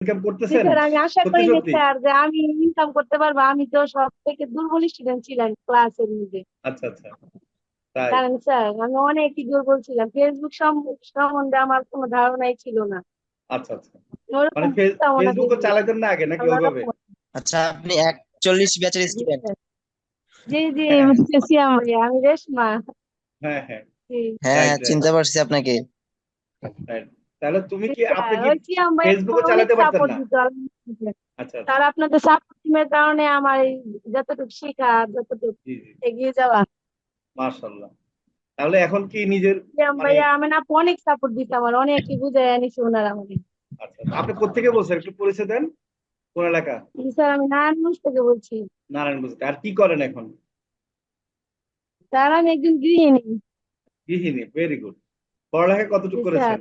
Income জি করতেছেন? Sir, আমি আশা সত্যি করি না সত্যি? স্যার যে আমি ইনকাম করতে পারবো। আমি তো সব থেকে দুর্বল স্টুডেন্ট ছিলাম ক্লাসের মধ্যে। আচ্ছা আচ্ছা, তাই? জানেন স্যার, আমি অনেকই দুর্বল ছিলাম। ফেসবুক সম্বন্ধে আমার কোনো ধারণাই ছিল না। আচ্ছা আচ্ছা, মানে ওরকম বুঝতাম না ফেসবুকও ফেসবুক। চালাতেন না আগে নাকি আল্লাহ ওইভাবে? রহমত। আচ্ছা, আপনি 41 ব্যাচের জি স্টুডেন্ট? স্যার। জি জি, হ্যাঁ বুঝতেছি আমি। আমি রেশমা। হ্যাঁ হ্যাঁ, জি। হ্যাঁ রাইট হ্যাঁ, রাইট চিনতে পারছি আপনাকে। রাইট। তাহলে তুমি জি কি, আপনি স্যার, কি ওই সিয়াম ভাই ফেসবুকও আমার অনেক চালাতে পারতেন সাপোর্ট না? দিত আলহামদুলিল্লাহ। আচ্ছা আচ্ছা, স্যার, আপনাদের সাপোর্ট টিমের কারণে আমার এই যতটুকু শেখা, যতটুকু জি জি, এগিয়ে যাওয়া। মাশাআল্লাহ। তাহলে এখন কি নিজের সিয়াম মানে, ভাইয়া আমি আপু অনেক সাপোর্ট দিত আমার, অনেকই বুঝাই আনিছে ওনারা আমাকে। আচ্ছা আচ্ছা, আপনি কোত্থেকে বলছেন, একটু পরিচয় দেন, কোন এলাকা? জি স্যার, আমি নারায়ণগঞ্জ থেকে বলছি। নারায়ণগঞ্জ। আর কি করেন এখন? স্যার, আমি একজন গৃহিণী। গৃহিণী, ভেরি গুড। পড়ালেখা জি কতটুকু স্যার, করেছেন?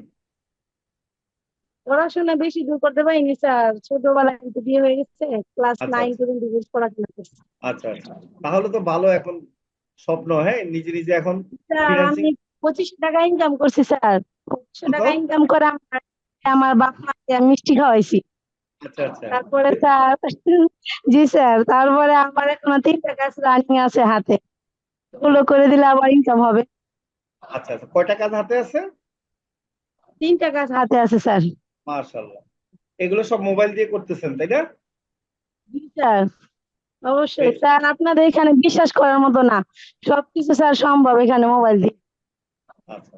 পড়াশোনা বেশি দূর করতে পারিনি স্যার, ছোটবেলায় কিন্তু বিয়ে হয়ে গেছে। ক্লাস আচ্ছা 9 আচ্ছা পর্যন্ত পড়াশোনা করছি। আচ্ছা আচ্ছা, তাহলে তো ভালো। এখন স্বপ্ন, হ্যাঁ, নিজে নিজে এখন স্যার, ফ্রিল্যান্সিং। আমি 2500 টাকা ইনকাম করছি স্যার। 2500 টাকা কত? ইনকাম করে আমার বাপ মাকে আমি মিষ্টি খাওয়াইছি। আচ্ছা আচ্ছা, তারপরে স্যার, জি স্যার, তারপরে আমার এখনো 3টা কাজ রানিং আছে হাতে। ওগুলো করে দিলে আবার ইনকাম হবে। আচ্ছা আচ্ছা, কয়টা কাজ হাতে আছে? 3টা কাজ হাতে আছে স্যার। মাশাআল্লাহ। এগুলো সব মোবাইল দিয়ে করতেছেন, তাই না? জি স্যার, অবশ্যই বে- স্যার, আপনাদের এখানে বিশ্বাস করার মতো না। সবকিছু স্যার সম্ভব এখানে মোবাইল দিয়ে। আচ্ছা,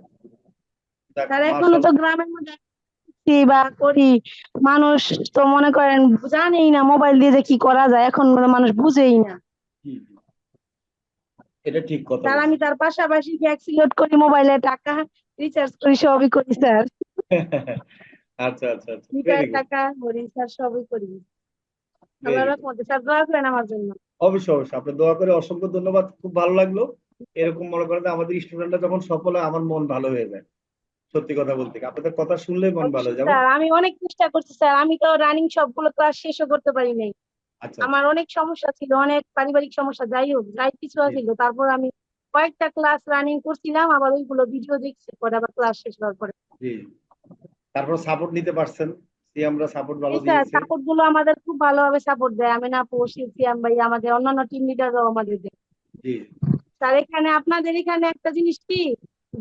যাক, স্যার, এখনো তো মাশাআল্লাহ। গ্রামের মধ্যে আছি বা করি। মানুষ তো মনে করেন জানেই না মোবাইল দিয়ে যে কি করা যায়, এখন মানুষ বুঝেই না। হুম, হুম, এটা ঠিক কথা স্যার, আমি বলছেন। তার পাশাপাশি ট্যাক্সি লোড করি, মোবাইলে টাকা রিচার্জ করি, সবই করি স্যার। আচ্ছা আচ্ছা আচ্ছা, ভেরি মিটার গুড, টাকা ভরি স্যার, সবই করি। আল্লাহ ভেরি গুড। রহমতে স্যার, দোয়া করেন আমার জন্য। অবশ্যই অবশ্যই, আপনার দোয়া করে অসংখ্য ধন্যবাদ, খুব ভালো লাগলো। এরকম মনে করেন যে আমাদের স্টুডেন্টরা যখন সফল হয় আমার মন ভালো হয়ে যায়। সত্যি কথা বলতে কি, আপনাদের কথা শুনলেই মন ভালো অবশ্যই হয়। যেমন, স্যার, আমি অনেক চেষ্টা করছি স্যার, আমি তো রানিং সবগুলো ক্লাস শেষও করতে পারি নাই। আচ্ছা আচ্ছা, আমার অনেক সমস্যা ছিল, অনেক পারিবারিক সমস্যা, যাই হোক যাই কিছু জি ছিল, তারপর আমি কয়েকটা ক্লাস রানিং করছিলাম, আবার ওইগুলো ভিডিও দেখছি পরে আবার ক্লাস শেষ হওয়ার পরে। জি, তারপর সাপোর্ট নিতে পারছেন, আমরা সাপোর্ট ভালো এই স্যার, দিয়েছে। সাপোর্ট গুলো আমাদের খুব ভালোভাবে সাপোর্ট দেয়। আমি না পড়ছি, সিয়াম ভাই, আমাদের অন্যান্য টিম লিডাররাও আমাদের দেয়। জি স্যার, এখানে আপনাদের এখানে একটা জিনিস কি,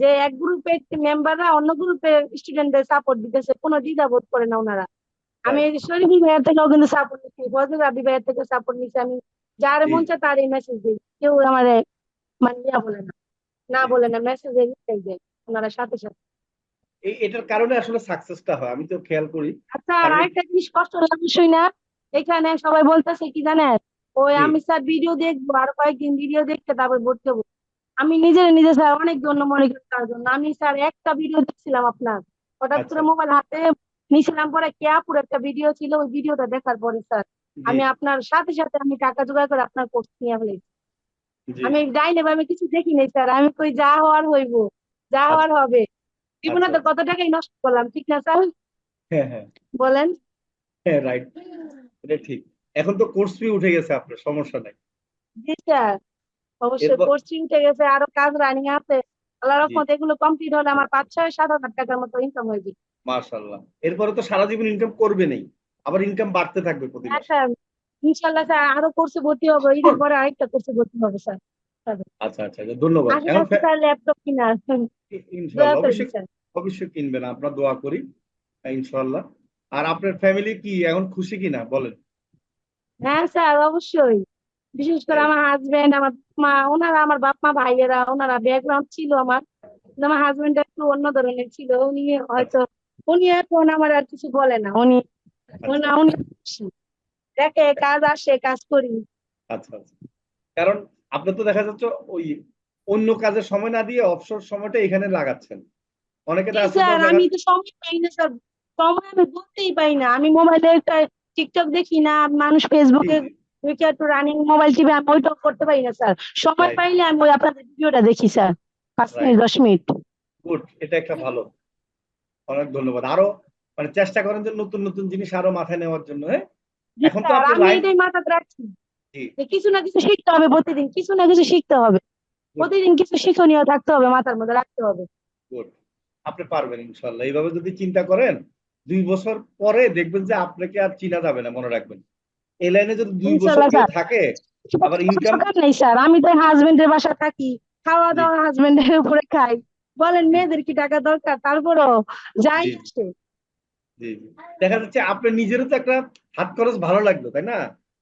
যে এক গ্রুপের মেম্বাররা অন্য গ্রুপের স্টুডেন্টদের সাপোর্ট দিতেছে, কোনো দ্বিধাবোধ করে না ওনারা। আমি তাই, এই যে শরীফুল ভাইয়ের থেকেও কিন্তু সাপোর্ট নিচ্ছি, ফজল রাব্বি ভাইয়ের থেকে সাপোর্ট নিচ্ছি। আমি যার জি মন চায় তার এই মেসেজ দিই, কেউ আমারে মানে বলে না, না জি, বলে না, মেসেজে রিপ্লাই দেয় ওনারা সাথে সাথে। এটার কারণে আসলে সাকসেসটা হয়, আমি তো খেয়াল করি। আচ্ছা, আর কারণ আরেকটা জিনিস কষ্ট লাগে শুই না, এখানে সবাই বলতেছে কি জানেন, ওই জি, আমি স্যার ভিডিও দেখবো, আর কয়েকদিন ভিডিও দেখতে তারপর ভর্তি হবো। আমি নিজের নিজে স্যার অনেক জন্য মনে করি তার জন্য। আমি স্যার একটা ভিডিও দেখছিলাম আপনার, হঠাৎ আচ্ছা, করে মোবাইল হাতে নিয়েছিলাম, পরে কেয়াপুর একটা ভিডিও ছিল, ওই ভিডিওটা দেখার পরে স্যার জি আমি আপনার সাথে সাথে আমি টাকা জোগাড় করে আপনার কোর্স নিয়ে ফেলেছি। জি, আমি ডাইনে আমি কিছু দেখি নাই স্যার, আমি কই যা হওয়ার হইব, যা আচ্ছা হওয়ার হবে। জীবনে আচ্ছা তো আচ্ছা, কত টাকাই নষ্ট করলাম, ঠিক না স্যার? হ্যাঁ হ্যাঁ বলেন। হ্যাঁ, রাইট, এটা ঠিক। এখন তো কোর্স ফি উঠে গেছে, আপনার সমস্যা নাই। জি স্যার, অবশ্যই এরপর, কোর্স উঠে গেছে, আরো কাজ রানিং আছে। আল্লাহ জি, রহমত এগুলো কমপ্লিট হলে আমার 5-6-7 হাজার টাকার মতো ইনকাম হয়ে যাবে। মাশাআল্লাহ। এরপরে তো সারা জীবন ইনকাম করবে নেই, আবার ইনকাম বাড়তে থাকবে প্রতি হ্যাঁ মাসে। স্যার, ইনশাল্লাহ স্যার, আরো কোর্সে ভর্তি হবো, ঈদের পরে আরেকটা কোর্সে ভর্তি হবে স্যার। আচ্ছা আচ্ছা আচ্ছা, ধন্যবাদ। আশা এখন আছে স্যার ল্যাপটপ কিনার। দোয়া ইনশাআল্লাহ, করেন অবশ্যই স্যার। অবশ্যই কিনবেন, আমরা দোয়া করি, ইনশাআল্লাহ। আর আপনার ফ্যামিলি কি এখন খুশি কিনা বলেন? হ্যাঁ স্যার, অবশ্যই। বিশেষ করে তাই? আমার হাজবেন্ড, আমার মা, ওনারা, আমার বাপ মা ভাইয়েরা, ওনারা ব্যাকগ্রাউন্ড ছিল আমার, কিন্তু আমার হাজবেন্ড একটু অন্য ধরনের ছিল। উনি আচ্ছা হয়তো, উনি এখন আমার আর কিছু বলে না। উনি আচ্ছা উনি খুশি। দেখে কাজ আসে, কাজ করি। আচ্ছা আচ্ছা, কারণ আপনি তো দেখা যাচ্ছে ওই অন্য কাজে সময় না দিয়ে অবসর সময়টা এখানে লাগাচ্ছেন। অনেকে তো জি আছে তো স্যার, দেখা, আমি তো সময় পাই না স্যার। সময় আমি বলতেই পাই না। আমি মোবাইলে একটা টিকটক দেখি না, মানুষ জি ফেসবুকে জি, ঢুকে একটু রানিং মোবাইল টিপে, আমি ওইটাও করতে পারি না স্যার। সময় রাইট পাইলে আমি ওই আপনাদের ভিডিওটা দেখি sir, 5 minute right, 10 minute. Good, এটা একটা ভালো। অনেক ধন্যবাদ। আরো মানে চেষ্টা করেন যে নতুন নতুন জিনিস আরো মাথায় নেওয়ার জন্য, হ্যাঁ। জি এখন তো স্যার, আপনি আমি লাইভ, এটাই মাথাতে রাখছি জি, যে কিছু না কিছু শিখতে হবে, প্রতিদিন কিছু না কিছু শিখতে হবে। গুড প্রতিদিন কিছু শিক্ষণীয় থাকতে হবে, মাথার মধ্যে রাখতে হবে। গুড, আপনি পারবেন ইনশাল্লাহ। এইভাবে যদি চিন্তা করেন 2 বছর পরে দেখবেন যে আপনাকে আর চিনা যাবে না, মনে রাখবেন। এই লাইনে যদি 2 বছর ইনশাল্লাহ কেউ স্যার। থাকে আবার ইনকাম, সকাল নেই স্যার, আমি তো হাজবেন্ডের বাসা থাকি, খাওয়া জি দাওয়া হাজবেন্ডের উপরে খাই। বলেন জি মেয়েদের কি টাকা দরকার? তারপরও যাই জি আসে। জি জি। দেখা যাচ্ছে আপনার নিজেরও তো একটা হাত খরচ ভালো লাগলো, তাই না?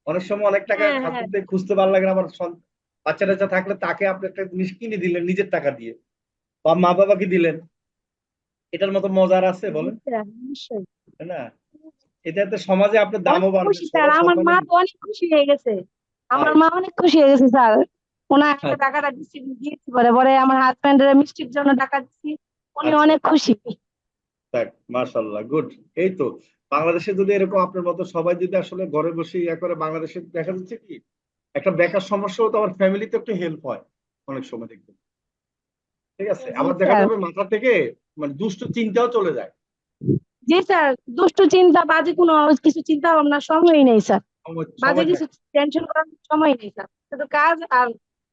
অনেক সময় অনেক টাকা হ্যাঁ হ্যাঁ, হাজবেন্ড খুঁজতে ভালো লাগে না, আমার বাচ্চা টাচ্চা থাকলে তাকে আপনি একটা জিনিস কিনে দিলেন নিজের টাকা দিয়ে, বা মা বাবাকে দিলেন, এটার মতো মজার আছে জি বলেন, স্যার, অবশ্যই। তাই না? এটাতে সমাজে আপনার দামও অনেক বাড়বে, খুশি স্যার, সবার আমার সম্মানে। মা তো অনেক খুশি হয়ে গেছে। আমার তাই মা অনেক খুশি হয়ে গেছে স্যার। ওনার আচ্ছা টাকাটা দিয়েছি, পরে পরে আমার হাজবেন্ডের মিষ্টির জন্য টাকা দিচ্ছি, উনি আচ্ছা, অনেক খুশি। দেখ মাশাআল্লাহ, গুড। এই তো, বাংলাদেশে যদি এরকম আপনার মতো সবাই যদি আসলে ঘরে বসে ইয়া করে, বাংলাদেশে দেখা যাচ্ছে কি একটা বেকার সমস্যাও তো আমার ফ্যামিলিতে একটু হেল্প হয় অনেক সময়, দেখবেন। ঠিক আছে, জি আবার দেখা স্যার। যাবে মাথা থেকে মানে দুষ্ট চিন্তাও চলে যায়। জি স্যার, দুষ্টু চিন্তা বাজে কোনো কিছু চিন্তা ভাবনা সময়ই নেই স্যার। বাজে সময় কিছু থাকে। টেনশন করার সময় নেই স্যার, শুধু কাজ আর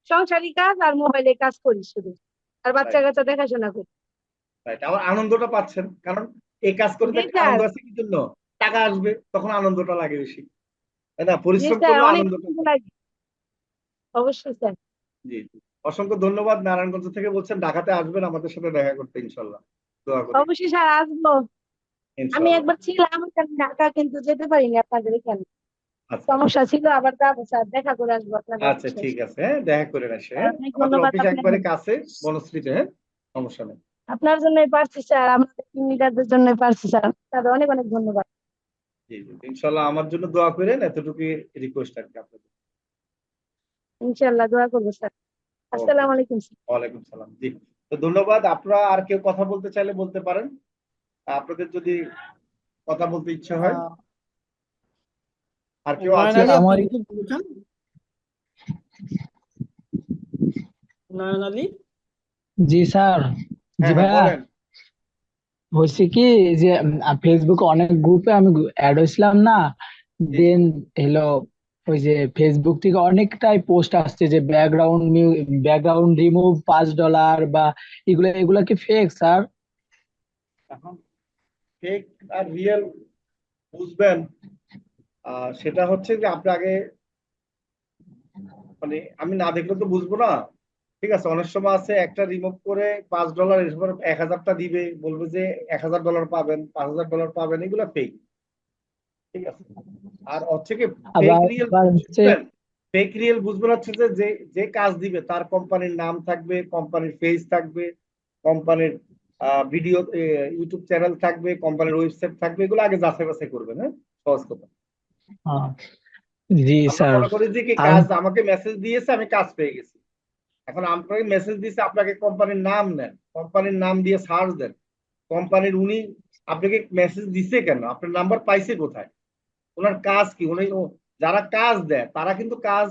সংসারী কাজ আর মোবাইলে কাজ করি শুধু, আর বাচ্চা রাইট কাচ্চা দেখাশোনা করি। রাইট, আমার আনন্দটা পাচ্ছেন, কারণ এই কাজ করে তো জি একটা স্যার। আনন্দ আছে, কি জন্য? টাকা আসবে, তখন আনন্দটা লাগে বেশি, তাই না? জি পরিশ্রম স্যার, করলেও অনেক আনন্দটা আনন্দ পায়। লাগে। অবশ্যই স্যার। জি জি। অসংখ্য ধন্যবাদ, নারায়ণগঞ্জ থেকে বলছেন, ঢাকাতে আসবেন আমাদের সাথে দেখা করতে, ইনশাল্লাহ। দোয়া করি। অবশ্যই স্যার, আসবো। আমি ইনশাল্লাহ। একবার ছিলাম এখানে ঢাকা, কিন্তু যেতে পারিনি আপনাদের এখানে, আচ্ছা সমস্যা ছিল। আবার যাবো স্যার, দেখা করে আসবো আপনাদের আচ্ছা, অফিসে ঠিক এসে। আছে, হ্যাঁ দেখা করে আসে, স্যার, হ্যাঁ। অনেক আমাদের ধন্যবাদ অফিস একবারে আপনাকে। কাছে, বনশ্রীতে, হ্যাঁ, সমস্যা নেই। আপনার জন্যই পারছি স্যার, আমাদের টিম লিডারদের জন্যই পারছি স্যার, তাদের অনেক অনেক ধন্যবাদ। জি জি, ইনশাল্লাহ আমার জন্য দোয়া করেন, এতটুকু রিকোয়েস্ট আর কি আপনাদের। ইনশাআল্লাহ দোয়া করবো স্যার। ওকে, আসসালামু আলাইকুম স্যার। ওয়ালাইকুম সালাম। জি, তো ধন্যবাদ। আপনারা আর কেউ কথা বলতে চাইলে বলতে পারেন, আপনাদের যদি কথা বলতে ইচ্ছে হয়। আহ, আর কেউ নয়ন আছে? আলী, আপনি আমার কিছু বলছেন? নয়ন আলী। জি স্যার। জি হ্যাঁ হ্যাঁ, ভাইয়া, বলেন। হয়েছে কি যে ফেসবুকে অনেক গ্রুপে আমি অ্যাড হয়েছিলাম না, জি জি। দেন হলো ওই যে ফেসবুক থেকে অনেকটাই পোস্ট আসছে যে ব্যাকগ্রাউন্ড রিমুভ $5 বা এগুলা এগুলা কি ফেক স্যার? এখন ফেক আর রিয়েল বুঝবেন, সেটা হচ্ছে যে আপনি আগে, মানে আমি না দেখলে তো বুঝবো না। ঠিক আছে, অনেক সময় আছে একটা রিমুভ করে $5 এরপর 1000টা দিবে, বলবে যে $1000 পাবেন, $5000 পাবেন, এগুলো ফেক। ঠিক আছে, আর হচ্ছে কি ফেক আবার রিয়েল আবার হচ্ছে বুঝবেন। ফেক রিয়েল বুঝবেন হচ্ছে যে যে যে কাজ দিবে তার কোম্পানির নাম থাকবে, কোম্পানির পেজ থাকবে, কোম্পানির ভিডিও ইউটিউব চ্যানেল থাকবে, কোম্পানির ওয়েবসাইট থাকবে, এগুলো আগে যাচাই বাছাই করবেন, হ্যাঁ, সহজ কথা। আহ, জি আমরা স্যার। মনে করি যে কি আর কাজ আমাকে মেসেজ দিয়েছে, আমি কাজ পেয়ে গেছি। এখন আপনাকে মেসেজ দিয়েছে, আপনাকে কোম্পানির নাম নেন, কোম্পানির নাম দিয়ে সার্চ দেন, কোম্পানির উনি আপনাকে মেসেজ দিছে কেন, আপনার নাম্বার পাইছে কোথায়, ওনার কাজ কি, যারা কাজ দেয় তারা কিন্তু কাজ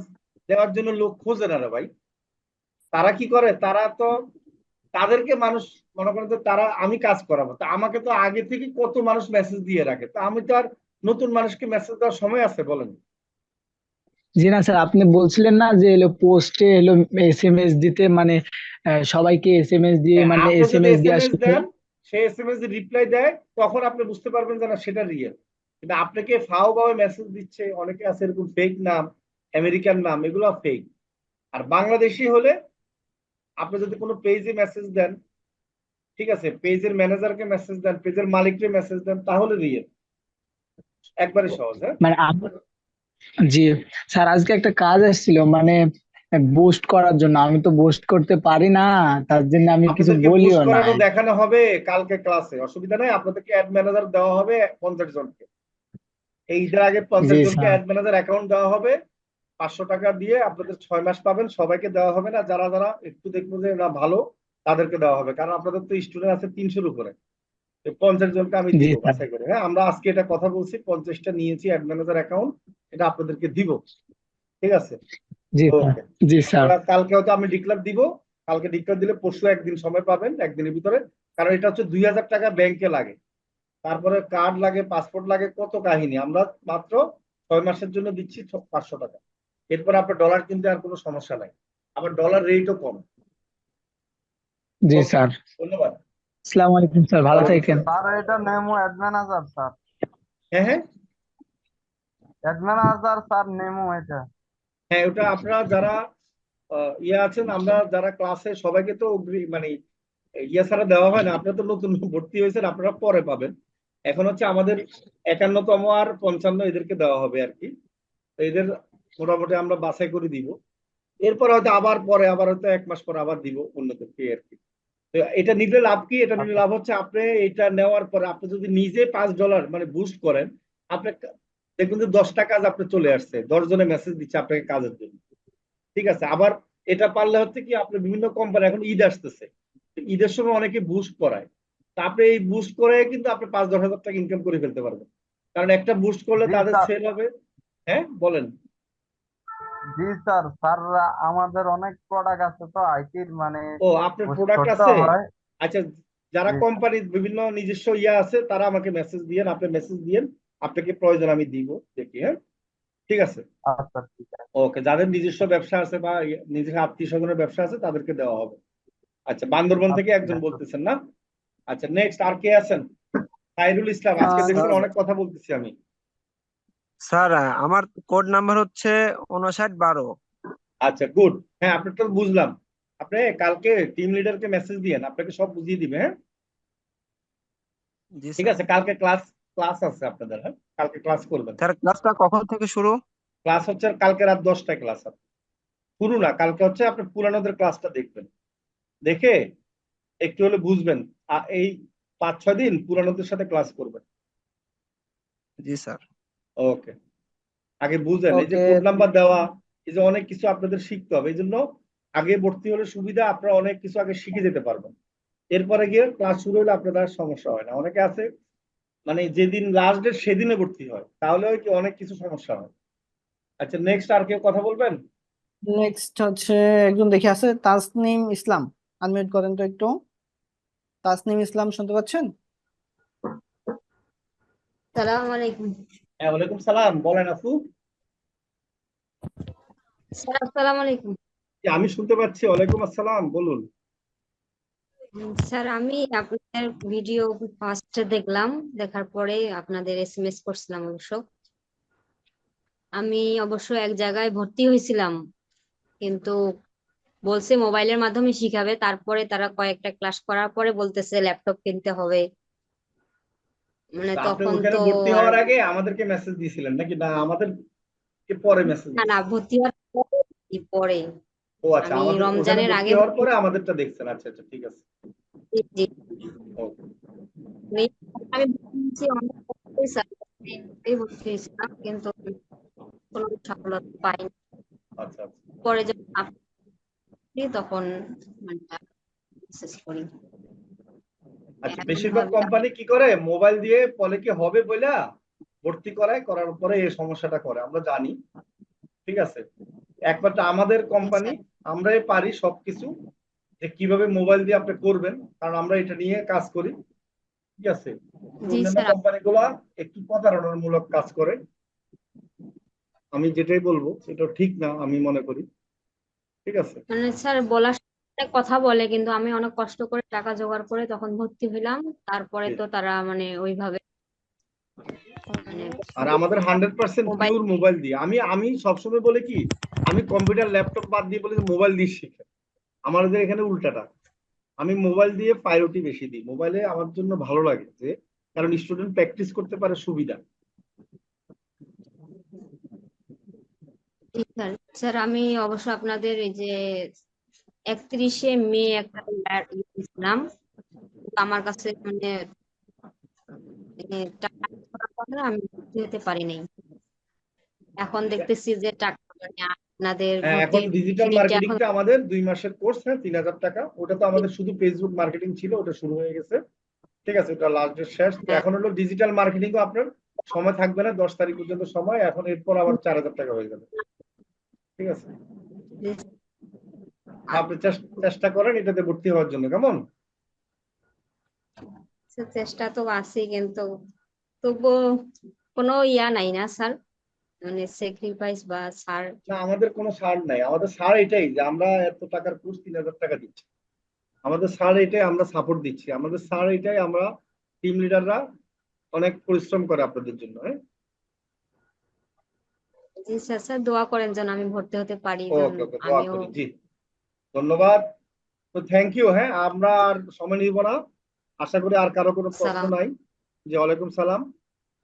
দেওয়ার জন্য লোক খোঁজে না রে ভাই। তারা কি করে, তারা তো তাদেরকে মানুষ মনে করেন যে তারা আমি কাজ করাবো, তা আমাকে তো আগে থেকে কত মানুষ মেসেজ দিয়ে রাখে, তা আমি তো আর নতুন মানুষকে মেসেজ দেওয়ার সময় আছে বলেন? জি না স্যার, আপনি বলছিলেন না যে হলো পোস্টে হলো SMS দিতে, মানে সবাইকে SMS দিয়ে, হ্যাঁ, মানে আপনি যদি SMS দেওয়া এসএমএস শুরু। দেন, সে এসএমএস রিপ্লাই দেয়, তখন আপনি বুঝতে পারবেন যে না সেটা রিয়েল। কিন্তু আপনাকে ফাও ভাবে মেসেজ দিচ্ছে, অনেকে আছে এরকম ফেক নাম, আমেরিকান নাম, এগুলো ফেক। আর বাংলাদেশি হলে আপনি যদি কোনো পেজে মেসেজ দেন, ঠিক আছে, পেজের ম্যানেজারকে মেসেজ দেন, পেজের মালিককে মেসেজ দেন, তাহলে রিয়েল। একবারে সহজ, হ্যাঁ। মানে জি স্যার, আজকে একটা কাজ এসেছিল, মানে বুস্ট করার জন্য। আমি তো বুস্ট করতে পারি না, তার জন্য আমি কিছু আপনাদেরকে বুস্ট বলিও করানো নাই। দেখানো হবে কালকে ক্লাসে, অসুবিধা নাই। আপনাদেরকে অ্যাড ম্যানেজার দেওয়া হবে 50 জনকে। এই ঈদের আগে পঞ্চাশ জি জনকে স্যার। অ্যাড ম্যানেজার অ্যাকাউন্ট দেওয়া হবে। 500 টাকা দিয়ে আপনাদের 6 মাস পাবেন, সবাইকে দেওয়া হবে না, যারা যারা একটু দেখবো যে না ভালো তাদেরকে দেওয়া হবে, কারণ আপনাদের তো স্টুডেন্ট আছে 300-র উপরে। 50 জনকে আমি জি দিব স্যার। বাছাই করে, হ্যাঁ। আমরা আজকে এটা কথা বলছি, 50টা নিয়েছি অ্যাড ম্যানেজার অ্যাকাউন্ট, এটা আপনাদেরকে দিব। ঠিক আছে, জি স্যার। ওকে। জি স্যার। আপনারা কালকে হয়তো আমি ডিক্লার দিব, কালকে ডিক্লার দিলে পরশু একদিন সময় পাবেন, একদিনের ভিতরে। কারণ এটা হচ্ছে 2000 টাকা ব্যাংকে লাগে, তারপরে কার্ড লাগে, পাসপোর্ট লাগে, কত কাহিনী। আমরা মাত্র 6 মাসের জন্য দিচ্ছি 500 টাকা। এরপরে আপনার ডলার কিনতে আর কোনো সমস্যা নাই, আবার ডলার রেটও কম। জি ওকে, স্যার। ধন্যবাদ। আসসালামু আলাইকুম স্যার, ভালো ওয়ালাইকুম থাকেন। সালাম। স্যার এটা নেমো অ্যাড ম্যানেজার স্যার। হ্যাঁ হ্যাঁ অ্যাড ম্যানেজার স্যার নেমো এটা। হ্যাঁ, ওটা আপনারা যারা ইয়ে আছেন, আমরা যারা ক্লাসে সবাইকে তো মানে ইয়ে ছাড়া দেওয়া হয় না। আপনারা তো নতুন ভর্তি হয়েছেন, আপনারা পরে পাবেন। এখন হচ্ছে আমাদের 51তম আর 55 এদেরকে দেওয়া হবে আর কি। তো এদের মোটামুটি আমরা বাছাই করে দিব। এরপর হয়তো আবার পরে আবার হয়তো 1 মাস পর আবার দিব অন্যদেরকে আর কি। তো এটা নিলে লাভ কি? এটা নিলে আচ্ছা লাভ হচ্ছে আপনি এটা নেওয়ার পরে আপনি যদি নিজে $5 মানে বুস্ট করেন, আপনি দেখুন যে 10টা কাজ আপনি চলে আসছে, 10 জনে মেসেজ দিচ্ছে আপনাকে কাজের জন্য। ঠিক আছে। আবার এটা পারলে হচ্ছে কি, আপনি বিভিন্ন কোম্পানি এখন ঈদ আসতেছে, তো ঈদের সময় অনেকে বুস্ট করায়। তা আপনি এই বুস্ট করে কিন্তু আপনি 5-10 হাজার টাকা ইনকাম করে ফেলতে পারবেন। কারণ একটা বুস্ট করলে জি তাদের স্যার। সেল হবে। হ্যাঁ বলেন। জি স্যার, স্যার আমাদের অনেক প্রোডাক্ট আছে তো আইটির, মানে ও, আপনার বুস্ট প্রোডাক্ট করতে আছে? হয়। আচ্ছা, যারা জি স্যার। কোম্পানির বিভিন্ন নিজস্ব ইয়া আছে তারা আমাকে মেসেজ দিয়েন, আপনি মেসেজ দিয়েন, আপনাকে প্রয়োজন আমি দিব দেখি। হ্যাঁ, ঠিক আছে। আচ্ছা ঠিক আছে। ওকে, যাদের নিজস্ব ব্যবসা আছে বা নিজের আত্মীয় স্বজনের ব্যবসা আছে তাদেরকে দেওয়া হবে। আচ্ছা, বান্দরবন থেকে আচ্ছা ঠিক একজন আছে। বলতেছেন না? আচ্ছা, নেক্সট আর কে আছেন? খায়রুল ইসলাম, আজকে আর দেখছেন স্যার অনেক কথা বলতেছি আমি। স্যার আমার কোড নাম্বার হচ্ছে 5912। আচ্ছা, গুড। হ্যাঁ, আপনারটা তো বুঝলাম। আপনি কালকে টিম লিডারকে মেসেজ দিয়েন, আপনাকে সব বুঝিয়ে দিবে। হ্যাঁ, জি ঠিক স্যার। আছে। কালকে ক্লাস ক্লাস আছে আপনাদের। হ্যাঁ, কালকে ক্লাস করবেন। স্যার ক্লাসটা কখন থেকে শুরু? ক্লাস হচ্ছে কালকে রাত 10টায় ক্লাস আছে। শুরু না, কালকে হচ্ছে আপনি পুরানোদের ক্লাসটা দেখবেন, দেখে একটু হলে বুঝবেন। এই 5-6 দিন পুরানোদের সাথে ক্লাস করবেন। জি স্যার। ওকে, আগে বুঝেন। এই যে ওকে। কোড নাম্বার দেওয়া, এই যে অনেক কিছু আপনাদের শিখতে হবে। এই জন্য আগে ভর্তি হলে সুবিধা, আপনারা অনেক কিছু আগে শিখে যেতে পারবেন। এরপরে গিয়ে ক্লাস শুরু হলে আপনাদের আর সমস্যা হয় না। অনেকে আছে মানে যেদিন লাস্ট ডেট সেদিনে ভর্তি হয়, তাহলে কি অনেক কিছু সমস্যা হয়। আচ্ছা, নেক্সট আর কেউ কথা বলবেন? নেক্সট হচ্ছে একজন দেখে আছে, তাসনিম ইসলাম। আনমিউট করেন তো একটু। তাসনিম ইসলাম শুনতে পাচ্ছেন? সালাম আলাইকুম। হ্যাঁ, ওয়ালাইকুম সালাম। বলেন আপু। স্যার আসসালামু আলাইকুম। জি, আমি শুনতে পাচ্ছি। ওয়ালাইকুম আসসালাম, বলুন। স্যার আমি আপনাদের ভিডিও ফার্স্টে দেখলাম, দেখার পরে আপনাদের এসএমএস করছিলাম। আমি অবশ্য এক জায়গায় ভর্তি হয়েছিলাম, কিন্তু বলছে মোবাইলের মাধ্যমে শিখাবে, তারপরে তারা কয়েকটা ক্লাস করার পরে বলতেছে ল্যাপটপ কিনতে হবে। মানে তা আপনি তখন ওখানে তো ভর্তি আর হওয়ার আগে আমাদেরকে মেসেজ দিয়েছিলেন নাকি? না, আমাদেরকে পরে মেসেজ না না, দিয়েছিলেন? ভর্তি হওয়ার পরে ও আচ্ছা, আমি আমাদের ওখানে রমজানের ভর্তি আগে হওয়ার ভর্তি পরে আমাদেরটা দেখছেন। আচ্ছা আচ্ছা, ঠিক আছে। জি। ওকে। আমি ভর্তি হয়েছি অনেক পরে, স্যার ভর্তি হয়েছিলাম, কিন্তু কোনো সফলতা পাইনি। আচ্ছা আচ্ছা পরে যখন আপনি তখন মানে মেসেজ করি, আচ্ছা। এখন বেশিরভাগ ভাবলাম কোম্পানি কি করে, মোবাইল দিয়ে বলে কি হবে বইলা ভর্তি করায়, করার পরে এই সমস্যাটা করে, আমরা জানি। ঠিক আছে। একমাত্র আমাদের জি কোম্পানি স্যার। আমরাই পারি সবকিছু, যে কিভাবে মোবাইল দিয়ে আপনি করবেন, কারণ আমরা এটা নিয়ে কাজ করি। ঠিক আছে। জি অন্যান্য স্যার। কোম্পানিগুলা একটু প্রতারণামূলক কাজ করে। আমি যেটাই বলবো এটা ঠিক না, আমি মনে করি। ঠিক আছে। মানে স্যার বলার সাথে কথা বলে, কিন্তু আমি অনেক কষ্ট করে টাকা জোগাড় করে তখন ভর্তি হইলাম, তারপরে তো তারা মানে ওইভাবে মানে আর আমাদের 100% মোবাইল। পিওর মোবাইল দিয়ে। আমি আমি সবসময় বলি কি, আমি কম্পিউটার ল্যাপটপ বাদ দিয়ে বলি মোবাইল দিয়ে শিখে। আমাদের এখানে উল্টাটা। আমি মোবাইল দিয়ে প্রায়োরিটি বেশি দিই। মোবাইলে আমার জন্য ভালো লাগে যে, কারণ স্টুডেন্ট প্র্যাকটিস করতে পারে, সুবিধা। জি স্যার। স্যার আমি অবশ্য আপনাদের এই যে 31শে মে একটা দিয়েছিলাম, আমার কাছে মানে টাকা করার কথা আমি ভর্তি হতে পারি নাই। এখন দেখতেছি যে টাকা মানে আপনাদের হ্যাঁ, এখন ভর্তির ডিজিটাল ফিটা এখন। মার্কেটিংটা আমাদের 2 মাসের কোর্স। হ্যাঁ, 3000 টাকা। ওটা তো আমাদের শুধু ফেসবুক মার্কেটিং ছিল, ওটা শুরু হয়ে গেছে। ঠিক আছে, ওটা লাস্ট ডেট শেষ। তো এখন হলো ডিজিটাল মার্কেটিং। আপনার সময় থাকবে না, 10 তারিখ পর্যন্ত সময়। এখন এরপর আবার 4000 টাকা হয়ে যাবে। ঠিক আছে। আপনি চেষ্টা করেন এটাতে ভর্তি হওয়ার জন্য, কেমন? চেষ্টা তো আছে, কিন্তু তবুও কোনো ইয়া নাই না স্যার, মানে স্যাক্রিফাইস বা স্যার। না, আমাদের কোনো ছাড় নাই। আমাদের ছাড় এটাই যে আমরা এত টাকার কোর্স 3000 টাকা দিচ্ছি। আমাদের স্যার এটাই আমরা সাপোর্ট দিচ্ছি, আমাদের স্যার এটাই আমরা টিম লিডাররা অনেক পরিশ্রম করে আপনাদের জন্য। হ্যাঁ, জি স্যার, স্যার দোয়া করেন যেন আমি ভর্তি হতে পারি, ওকে যেন ওকে, দোয়া আমিও। করি। জি, ধন্যবাদ। তো থ্যাংক ইউ। হ্যাঁ, আমরা আর সময় নিব না, আশা করি আর কারো কোনো প্রশ্ন সালাম। নাই। জি, ওয়ালাইকুম সালাম।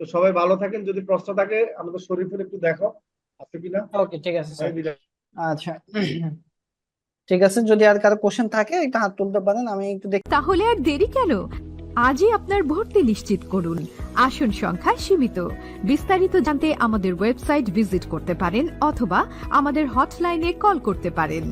তো সবাই ভালো থাকেন, যদি প্রশ্ন থাকে আমাদের শরীফের একটু দেখো আছে কিনা। ওকে, ঠিক আছে স্যার। আমি বিদায়। আচ্ছা, ঠিক আছে, যদি আর কারো কোশ্চেন থাকে একটা হাত তুলতে পারেন, আমি একটু দেখি। তাহলে আর দেরি কেন? আজই আপনার ভর্তি নিশ্চিত করুন। আসন সংখ্যা সীমিত। বিস্তারিত জানতে আমাদের ওয়েবসাইট ভিজিট করতে পারেন অথবা আমাদের হটলাইনে কল করতে পারেন।